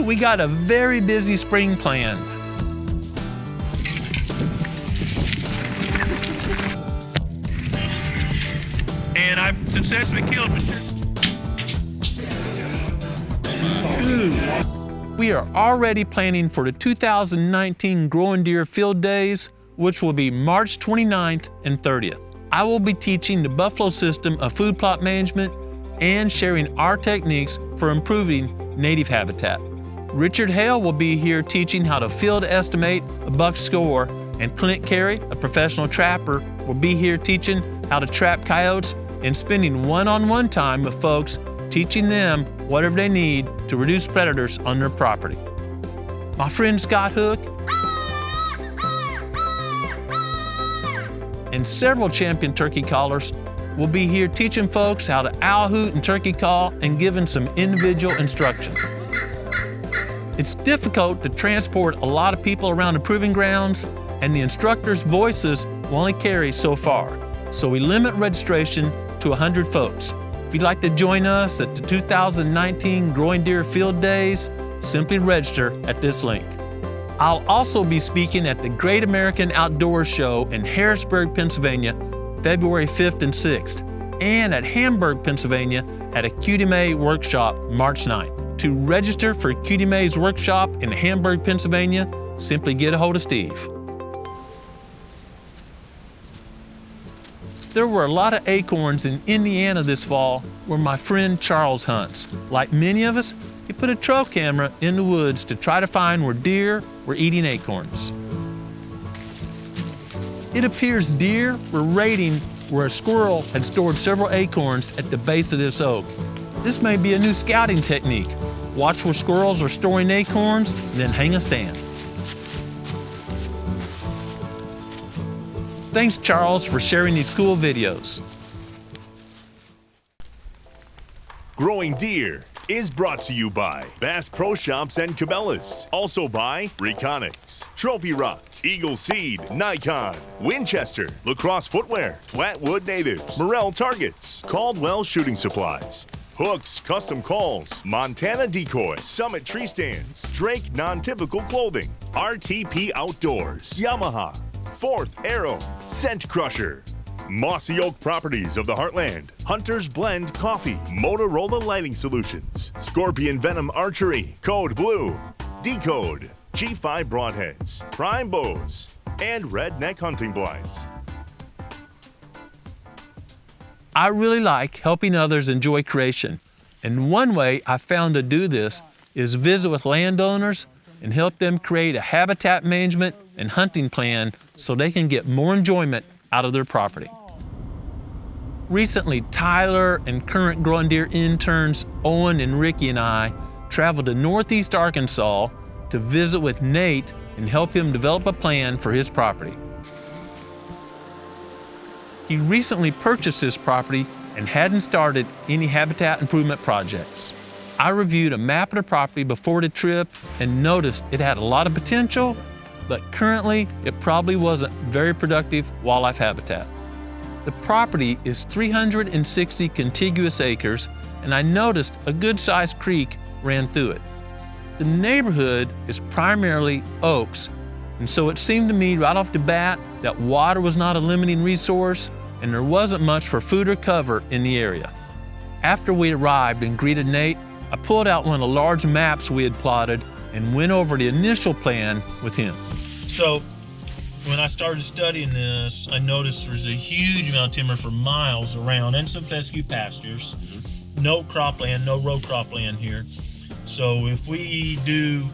we got a very busy spring planned. And I've successfully killed Mr. We are already planning for the 2019 Growing Deer Field Days, which will be March 29th and 30th. I will be teaching the Buffalo system of food plot management and sharing our techniques for improving native habitat. Richard Hale will be here teaching how to field estimate a buck score, and Clint Carey, a professional trapper, will be here teaching how to trap coyotes and spending one-on-one time with folks, teaching them whatever they need to reduce predators on their property. My friend Scott Hook and several champion turkey callers will be here teaching folks how to owl hoot and turkey call and giving some individual instruction. It's difficult to transport a lot of people around the proving grounds, and the instructors' voices will only carry so far, so we limit registration to 100 folks. If you'd like to join us at the 2019 Growing Deer Field Days, simply register at this link. I'll also be speaking at the Great American Outdoors Show in Harrisburg, Pennsylvania, February 5th and 6th, and at Hamburg, Pennsylvania at a QDMA workshop March 9th. To register for QDMA's workshop in Hamburg, Pennsylvania, simply get a hold of Steve. There were a lot of acorns in Indiana this fall where my friend Charles hunts. Like many of us, he put a trail camera in the woods to try to find where deer were eating acorns. It appears deer were raiding where a squirrel had stored several acorns at the base of this oak. This may be a new scouting technique. Watch where squirrels are storing acorns, then hang a stand. Thanks, Charles, for sharing these cool videos. Growing Deer is brought to you by Bass Pro Shops and Cabela's. Also by Reconics, Trophy Rock, Eagle Seed, Nikon, Winchester, Lacrosse Footwear, Flatwood Natives, Morel Targets, Caldwell Shooting Supplies, Hooks Custom Calls, Montana Decoy, Summit Tree Stands, Drake Non-Typical Clothing, RTP Outdoors, Yamaha, Fourth Arrow, Scent Crusher, Mossy Oak Properties of the Heartland, Hunter's Blend Coffee, Motorola Lighting Solutions, Scorpion Venom Archery, Code Blue, Decode, G5 Broadheads, Prime Bows, and Redneck Hunting Blinds. I really like helping others enjoy creation, and one way I found to do this is visit with landowners and help them create a habitat management and hunting plan so they can get more enjoyment out of their property. Recently, Tyler and current Growing Deer interns Owen and Ricky and I traveled to Northeast Arkansas to visit with Nate and help him develop a plan for his property. He recently purchased this property and hadn't started any habitat improvement projects. I reviewed a map of the property before the trip and noticed it had a lot of potential, but currently it probably wasn't very productive wildlife habitat. The property is 360 contiguous acres, and I noticed a good-sized creek ran through it. The neighborhood is primarily oaks, and so it seemed to me right off the bat that water was not a limiting resource and there wasn't much for food or cover in the area. After we arrived and greeted Nate, I pulled out one of the large maps we had plotted and went over the initial plan with him. So, when I started studying this, I noticed there's a huge amount of timber for miles around and some fescue pastures. No cropland, no row cropland here. So if we do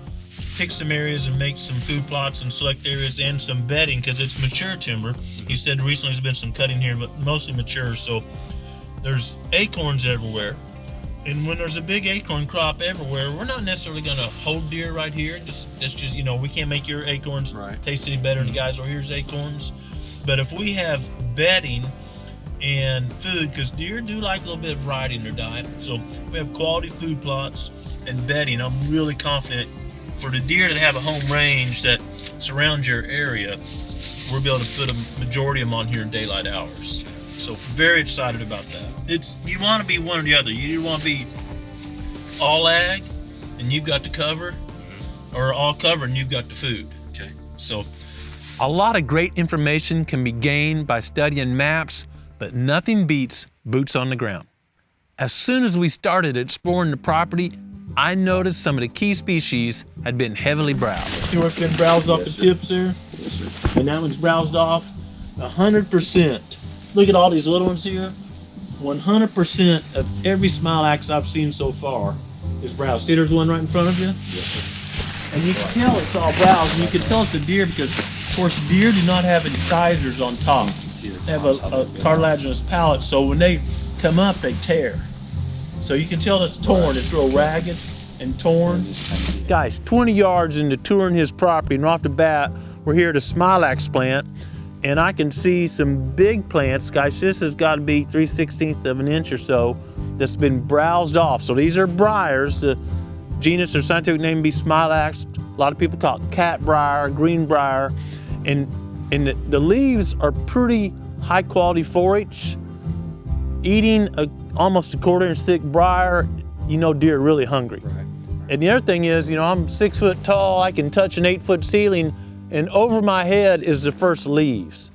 pick some areas and make some food plots and select areas and some bedding, because it's mature timber. He said recently there's been some cutting here, but mostly mature. So there's acorns everywhere. And when there's a big acorn crop everywhere, we're not necessarily going to hold deer right here. That's just, we can't make your acorns taste any better than the guys over here's acorns. But if we have bedding and food, because deer do like a little bit of variety in their diet. So if we have quality food plots and bedding, I'm really confident for the deer to have a home range that surrounds your area, we'll be able to put a majority of them on here in daylight hours. So very excited about that. You want to be one or the other. You either want to be all ag and you've got the cover, or all cover and you've got the food. Okay. So a lot of great information can be gained by studying maps, but nothing beats boots on the ground. As soon as we started exploring the property, I noticed some of the key species had been heavily browsed. See where it's been browsed off the tips there? Yes, sir. And that one's browsed off 100%. Look at all these little ones here. 100% of every smilax I've seen so far is browsed. See, there's one right in front of you? Yes, sir. And you can tell it's all browsed, and you can tell it's a deer because, of course, deer do not have incisors on top. They have a cartilaginous palate, so when they come up, they tear. So you can tell it's torn. It's real ragged and torn. Guys, 20 yards into touring his property, and off the bat, we're here at a smilax plant, and I can see some big plants. Guys, this has got to be 3/16 of an inch or so that's been browsed off. So these are briars. The genus or scientific name would be smilax. A lot of people call it cat briar, green briar, and the leaves are pretty high quality forage. Eating almost a 1/4 inch thick briar, you know deer are really hungry. Right. And the other thing is, you know, I'm 6 foot tall, I can touch an 8-foot ceiling, and over my head is the first leaves.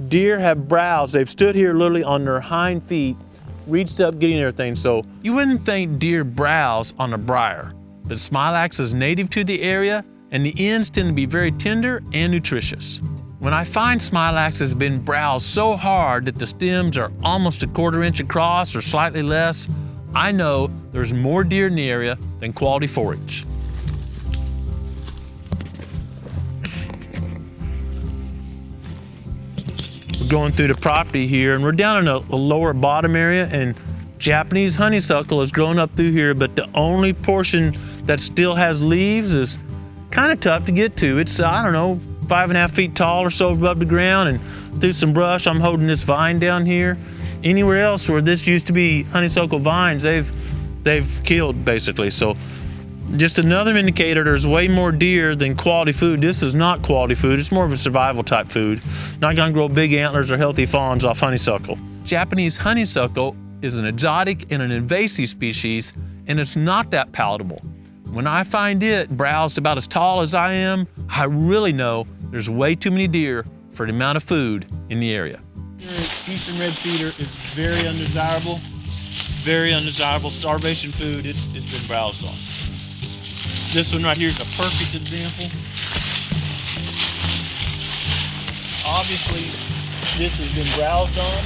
Deer have browsed. They've stood here literally on their hind feet, reached up getting everything. So You wouldn't think deer browse on a briar, but smilax is native to the area, and the ends tend to be very tender and nutritious. When I find smilax has been browsed so hard that the stems are almost a 1/4 inch across or slightly less, I know there's more deer in the area than quality forage. We're going through the property here, and we're down in a lower bottom area, and Japanese honeysuckle is growing up through here, but the only portion that still has leaves is kind of tough to get to. It's, I don't know, 5.5 feet tall or so above the ground, and through some brush, I'm holding this vine down here. Anywhere else where this used to be honeysuckle vines, they've killed basically. So just another indicator there's way more deer than quality food. This is not quality food, it's more of a survival type food. Not gonna grow big antlers or healthy fawns off honeysuckle. Japanese honeysuckle is an exotic and an invasive species, and it's not that palatable. When I find it browsed about as tall as I am, I really know there's way too many deer for the amount of food in the area. Eastern red feeder is very undesirable. Very undesirable. Starvation food, it's been browsed on. This one right here is a perfect example. Obviously, this has been browsed on.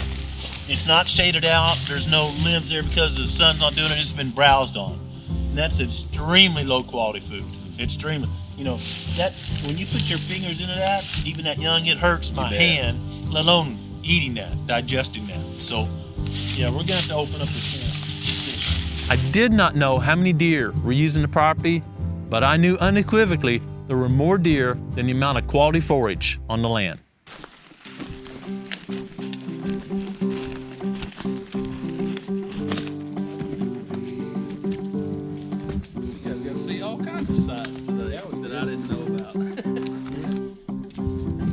It's not shaded out. There's no limbs there because the sun's not doing it. It's been browsed on. And that's extremely low quality food. Extremely. You know, that when you put your fingers into that, even that young, it hurts my hand, let alone eating that, digesting that. So, yeah, we're gonna have to open up this can. I did not know how many deer were using the property, but I knew unequivocally there were more deer than the amount of quality forage on the land. You guys got to see all kinds of sights today that I didn't know about.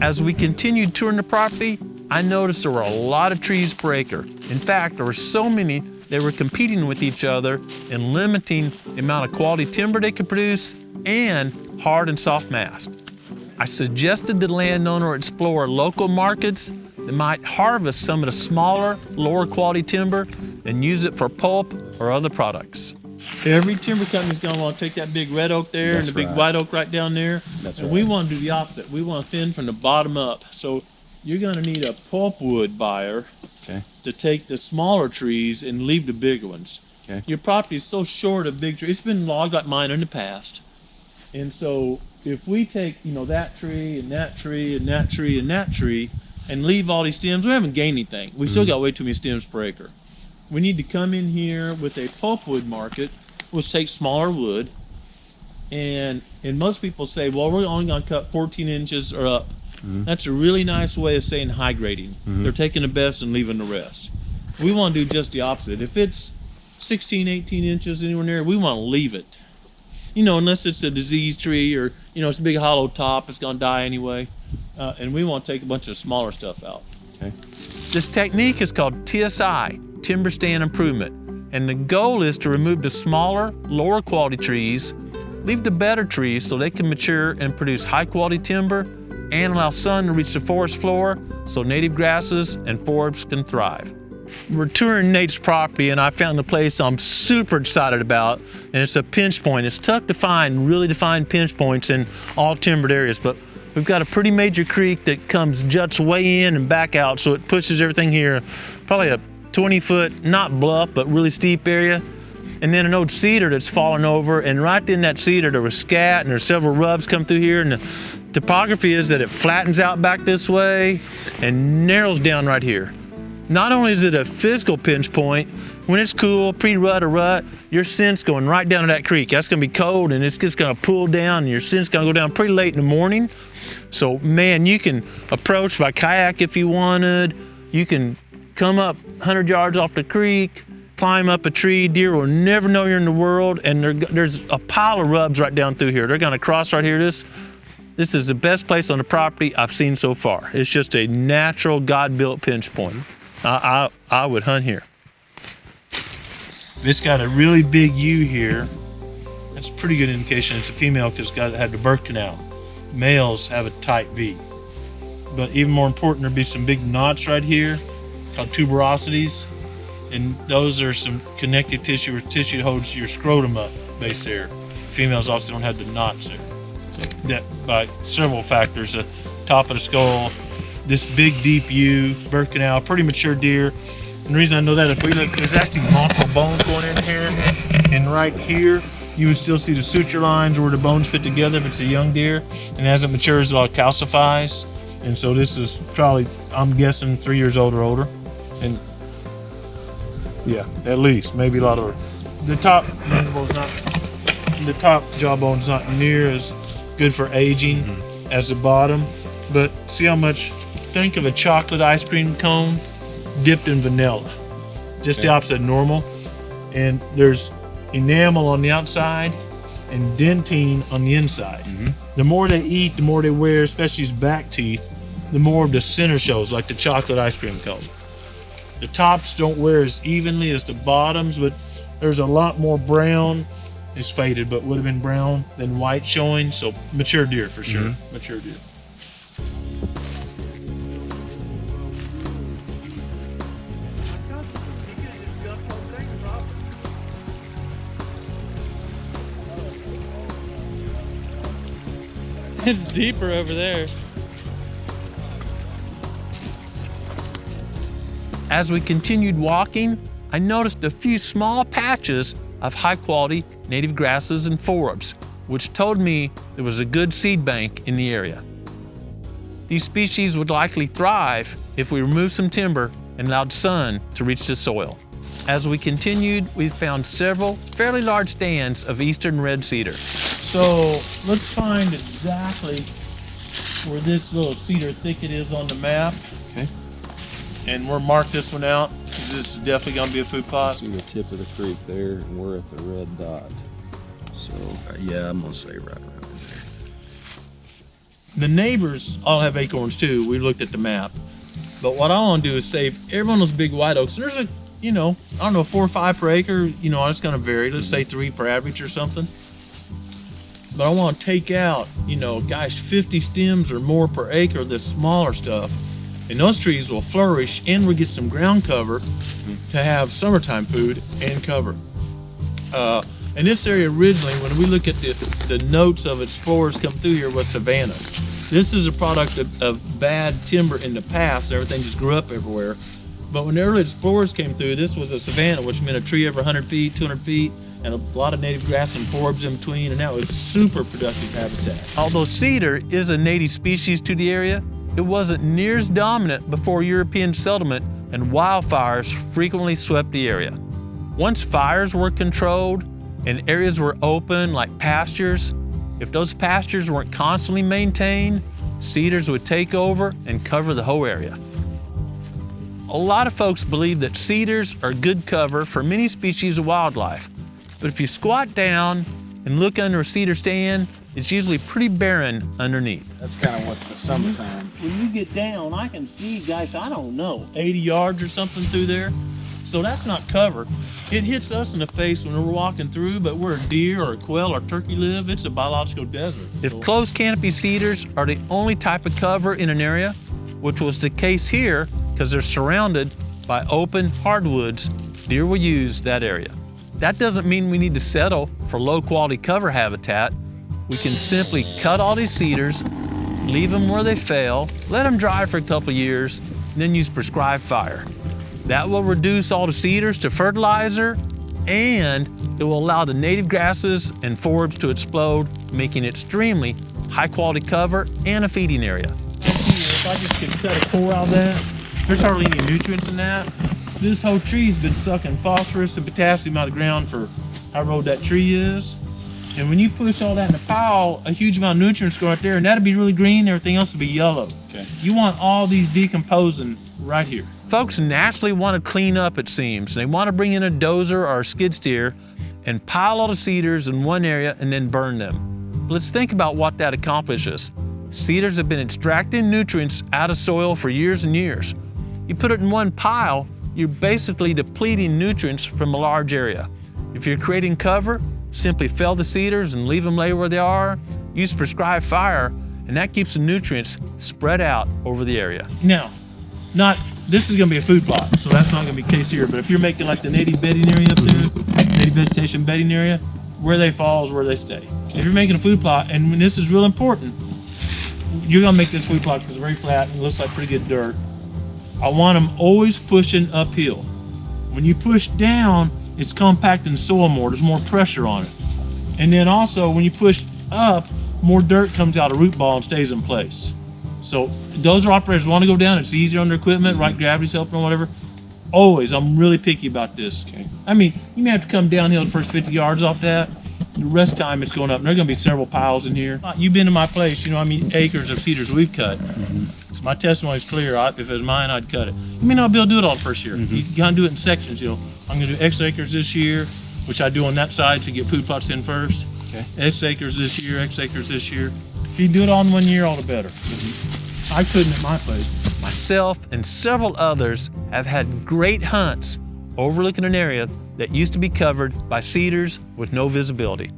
As we continued touring the property, I noticed there were a lot of trees per acre. In fact, there were so many they were competing with each other and limiting the amount of quality timber they could produce and hard and soft mast. I suggested the landowner explore local markets that might harvest some of the smaller, lower quality timber and use it for pulp or other products. Every timber company's gonna want to take that big red oak there and the big white oak right down there. And we want to do the opposite. We want to thin from the bottom up. So you're gonna need a pulpwood buyer to take the smaller trees and leave the bigger ones. Okay. Your property is so short of big trees. It's been logged like mine in the past. And so if we take, you know, that tree and that tree and that tree and that tree and leave all these stems, we haven't gained anything. We still got way too many stems per acre. We need to come in here with a pulpwood market, which takes smaller wood. And most people say, well, we're only gonna cut 14 inches or up. That's a really nice way of saying high grading. They're taking the best and leaving the rest. We want to do just the opposite. If it's 16, 18 inches anywhere near, we want to leave it. You know, unless it's a diseased tree or, you know, it's a big hollow top, it's gonna die anyway. And we want to take a bunch of smaller stuff out. Okay. This technique is called TSI, Timber Stand Improvement. And the goal is to remove the smaller, lower quality trees, leave the better trees so they can mature and produce high quality timber and allow sun to reach the forest floor so native grasses and forbs can thrive. We're touring Nate's property and I found a place I'm super excited about, and it's a pinch point. It's tough to find really defined pinch points in all timbered areas, but we've got a pretty major creek that juts way in and back out, so it pushes everything here. Probably a 20-foot, not bluff, but really steep area. And then an old cedar that's fallen over, and right in that cedar there was scat, and there's several rubs come through here, and the topography is that it flattens out back this way and narrows down right here. Not only is it a physical pinch point, when it's cool, pre-rut or rut, your scent's going right down to that creek. That's gonna be cold and it's just gonna pull down and your scent's gonna go down pretty late in the morning. So man, you can approach by kayak if you wanted. You can come up 100 yards off the creek, climb up a tree. Deer will never know you're in the world, and there's a pile of rubs right down through here. They're gonna cross right here. This is the best place on the property I've seen so far. It's just a natural God-built pinch point. I would hunt here. It's got a really big U here. That's a pretty good indication it's a female because it's had the birth canal. Males have a tight V. But even more important, there'll be some big knots right here called tuberosities. And those are some connective tissue or tissue that holds your scrotum up base there. Females obviously don't have the knots there. So that by several factors, the top of the skull, this big deep U, birth canal, pretty mature deer. And the reason I know that, if we look, there's actually multiple bones going in here. And right here, you would still see the suture lines where the bones fit together if it's a young deer. And as it matures, it all calcifies. And so this is probably, I'm guessing, 3 years old or older. And yeah, at least, maybe a lot older. The top mandible is not, the top jawbone is not near as good for aging as the bottom. But see how much, think of a chocolate ice cream cone dipped in vanilla. Just the opposite of normal. And there's enamel on the outside and dentine on the inside. The more they eat, the more they wear, especially his back teeth, the more of the center shows, like the chocolate ice cream cone. The tops don't wear as evenly as the bottoms, but there's a lot more brown. It's faded, but would have been brown than white showing. So mature deer for sure. Mature deer. It's deeper over there. As we continued walking, I noticed a few small patches of high quality native grasses and forbs, which told me there was a good seed bank in the area. These species would likely thrive if we removed some timber and allowed sun to reach the soil. As we continued, we found several fairly large stands of eastern red cedar. So let's find exactly where this little cedar thicket is on the map. Okay. And we'll mark this one out because this is definitely gonna be a food plot. See the tip of the creek there, and we're at the red dot. So yeah, I'm gonna say right around there. The neighbors all have acorns too. We looked at the map. But what I want to do is save every one of those big white oaks. There's a, I don't know, 4 or 5 per acre. It's gonna vary. Let's say 3 per average or something. But I want to take out, 50 stems or more per acre of this smaller stuff. And those trees will flourish and we'll get some ground cover to have summertime food and cover. And this area originally, when we look at the notes of its spores come through here, was savanna. This is a product of bad timber in the past. Everything just grew up everywhere. But when the early spores came through, this was a savanna, which meant a tree every 100 feet, 200 feet, and a lot of native grass and forbs in between, and that was super productive habitat. Although cedar is a native species to the area, it wasn't near as dominant before European settlement and wildfires frequently swept the area. Once fires were controlled and areas were open like pastures, if those pastures weren't constantly maintained, cedars would take over and cover the whole area. A lot of folks believe that cedars are good cover for many species of wildlife, but if you squat down and look under a cedar stand, it's usually pretty barren underneath. That's kind of what the summertime. When you get down, I can see, guys, I don't know, 80 yards or something through there. So that's not cover. It hits us in the face when we're walking through, but where a deer or a quail or turkey live, it's a biological desert. If closed canopy cedars are the only type of cover in an area, which was the case here because they're surrounded by open hardwoods, deer will use that area. That doesn't mean we need to settle for low quality cover habitat. We can simply cut all these cedars, leave them where they fail, let them dry for a couple of years, and then use prescribed fire. That will reduce all the cedars to fertilizer, and it will allow the native grasses and forbs to explode, making it extremely high quality cover and a feeding area. If I just can cut a core out of that, there's hardly any nutrients in that. This whole tree's been sucking phosphorus and potassium out of the ground for however old that tree is. And when you push all that in a pile, a huge amount of nutrients go right there, and that'll be really green, everything else will be yellow. Okay. You want all these decomposing right here. Folks naturally want to clean up, it seems. They want to bring in a dozer or a skid steer and pile all the cedars in one area and then burn them. But let's think about what that accomplishes. Cedars have been extracting nutrients out of soil for years and years. You put it in one pile, you're basically depleting nutrients from a large area. If you're creating cover, simply fell the cedars and leave them lay where they are, use prescribed fire, and that keeps the nutrients spread out over the area. Now, this is gonna be a food plot, so that's not gonna be the case here, but if you're making like the native bedding area up there, native vegetation bedding area, where they fall is where they stay. If you're making a food plot, and when this is real important, you're gonna make this food plot because it's very flat and it looks like pretty good dirt. I want them always pushing uphill. When you push down, it's compacting the soil more, there's more pressure on it. And then also when you push up, more dirt comes out of root ball and stays in place. So dozer operators want to go down, it's easier on their equipment, right? Gravity's helping or whatever. Always, I'm really picky about this. Okay. I mean, you may have to come downhill the first 50 yards off that. The rest of the time it's going up. And there are going to be several piles in here. You've been to my place, you know how many acres of cedars we've cut. So my testimony is clear. If it was mine, I'd cut it. You may not be able to do it all the first year. You gotta do it in sections, you know. I'm gonna do X acres this year, which I do on that side to get food plots in first. Okay. X acres this year, X acres this year. If you do it all in 1 year, all the better. I couldn't at my place. Myself and several others have had great hunts overlooking an area that used to be covered by cedars with no visibility.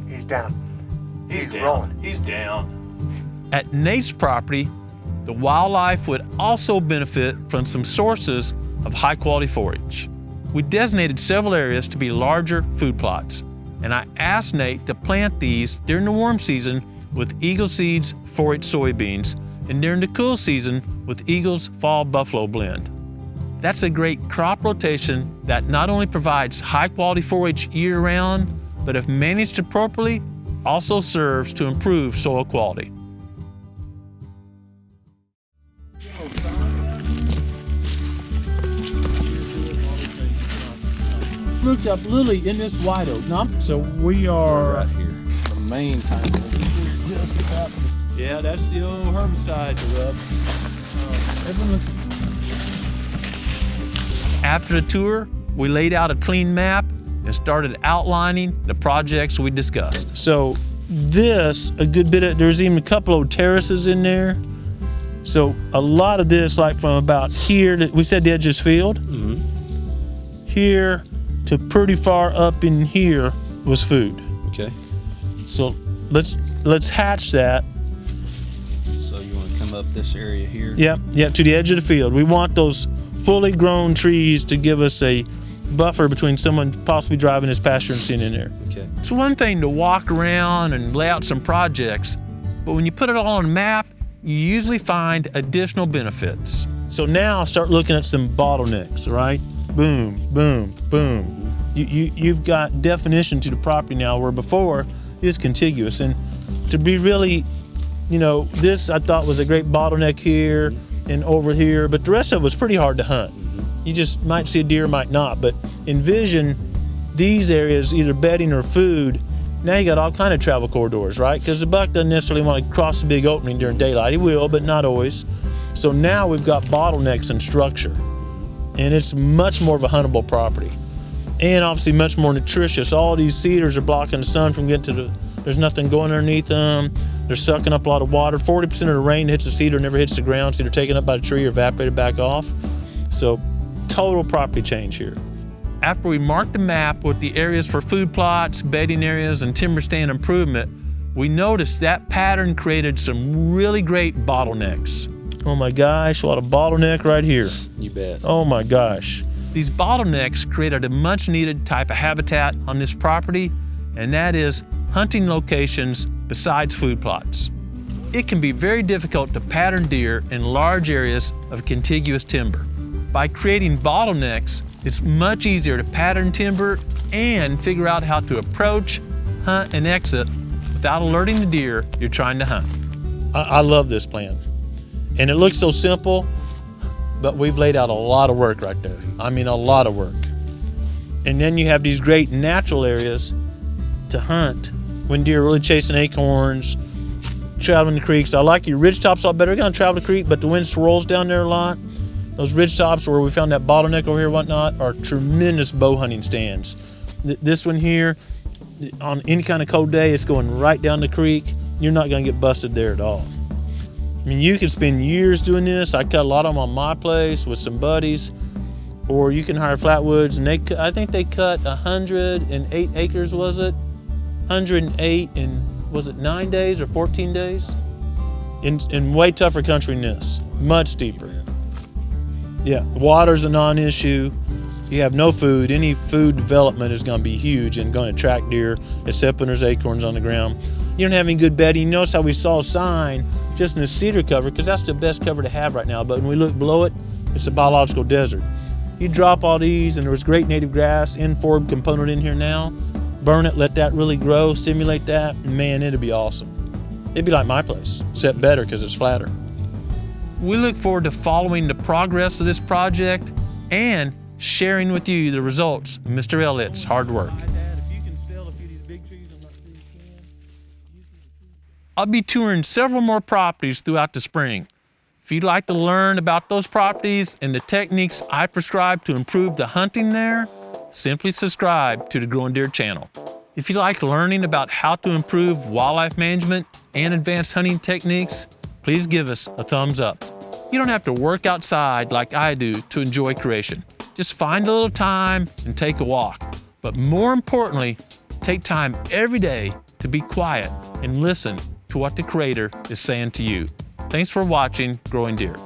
He's down. He's rolling. He's down. At Nate's property, the wildlife would also benefit from some sources of high quality forage. We designated several areas to be larger food plots, and I asked Nate to plant these during the warm season with Eagle Seeds forage soybeans and during the cool season with Eagle's Fall Buffalo blend. That's a great crop rotation that not only provides high quality forage year round, but if managed appropriately, also serves to improve soil quality. Looked up Lily in this white oak. No, so we are Right here. The main time. just about. Yeah, that's the old herbicide to rub. Everyone looks. After the tour, we laid out a clean map and started outlining the projects we discussed. So this, a good bit of, there's even a couple of terraces in there. So a lot of this, like from about here, we said the edge is field. Here to pretty far up in here was food. Okay. So let's hatch that. So you want to come up this area here? Yep, to the edge of the field. We want those fully grown trees to give us a buffer between someone possibly driving his pasture and sitting in there. Okay. It's one thing to walk around and lay out some projects, but when you put it all on a map, you usually find additional benefits. So now start looking at some bottlenecks, right? Boom, boom, boom. You've got definition to the property now where before it was contiguous. And to be really, you know, this I thought was a great bottleneck here and over here, but the rest of it was pretty hard to hunt. You just might see a deer, might not, but envision these areas, either bedding or food. Now you got all kind of travel corridors, right? Because the buck doesn't necessarily want to cross the big opening during daylight. He will, but not always. So now we've got bottlenecks in structure, and it's much more of a huntable property, and obviously much more nutritious. All these cedars are blocking the sun from getting to the There's nothing going underneath them. They're sucking up a lot of water. 40% of the rain hits the cedar never hits the ground. It's either taken up by the tree or evaporated back off. So total property change here. After we marked the map with the areas for food plots, bedding areas, and timber stand improvement, we noticed that pattern created some really great bottlenecks. Oh my gosh, what a bottleneck right here. You bet. Oh my gosh. These bottlenecks created a much needed type of habitat on this property, and that is hunting locations besides food plots. It can be very difficult to pattern deer in large areas of contiguous timber. By creating bottlenecks, it's much easier to pattern timber and figure out how to approach, hunt, and exit without alerting the deer you're trying to hunt. I love this plan. And it looks so simple, but we've laid out a lot of work right there. I mean, a lot of work. And then you have these great natural areas to hunt when deer are really chasing acorns, traveling the creeks. I like your ridge tops a lot better. We're gonna travel the creek, but the wind swirls down there a lot. Those ridge tops where we found that bottleneck over here and whatnot are tremendous bow hunting stands. This one here, on any kind of cold day, it's going right down the creek. You're not gonna get busted there at all. I mean, you can spend years doing this. I cut a lot of them on my place with some buddies, or you can hire Flatwoods, and I think they cut 108 acres, was it? 108 in, was it 9 days or 14 days? In way tougher country than this, much deeper. Yeah, water's a non-issue. You have no food. Any food development is gonna be huge and gonna attract deer, except when there's acorns on the ground. You don't have any good bedding. Notice how we saw a sign just in the cedar cover, because that's the best cover to have right now. But when we look below it, it's a biological desert. You drop all these, and there was great native grass, N4 component in here now. Burn it, let that really grow, stimulate that, and man, it'd be awesome. It'd be like my place, except better because it's flatter. We look forward to following the progress of this project and sharing with you the results of Mr. Elliott's hard work. I'll be touring several more properties throughout the spring. If you'd like to learn about those properties and the techniques I prescribe to improve the hunting there, simply subscribe to the Growing Deer channel. If you like learning about how to improve wildlife management and advanced hunting techniques, please give us a thumbs up. You don't have to work outside like I do to enjoy creation. Just find a little time and take a walk. But more importantly, take time every day to be quiet and listen to what the Creator is saying to you. Thanks for watching Growing Deer.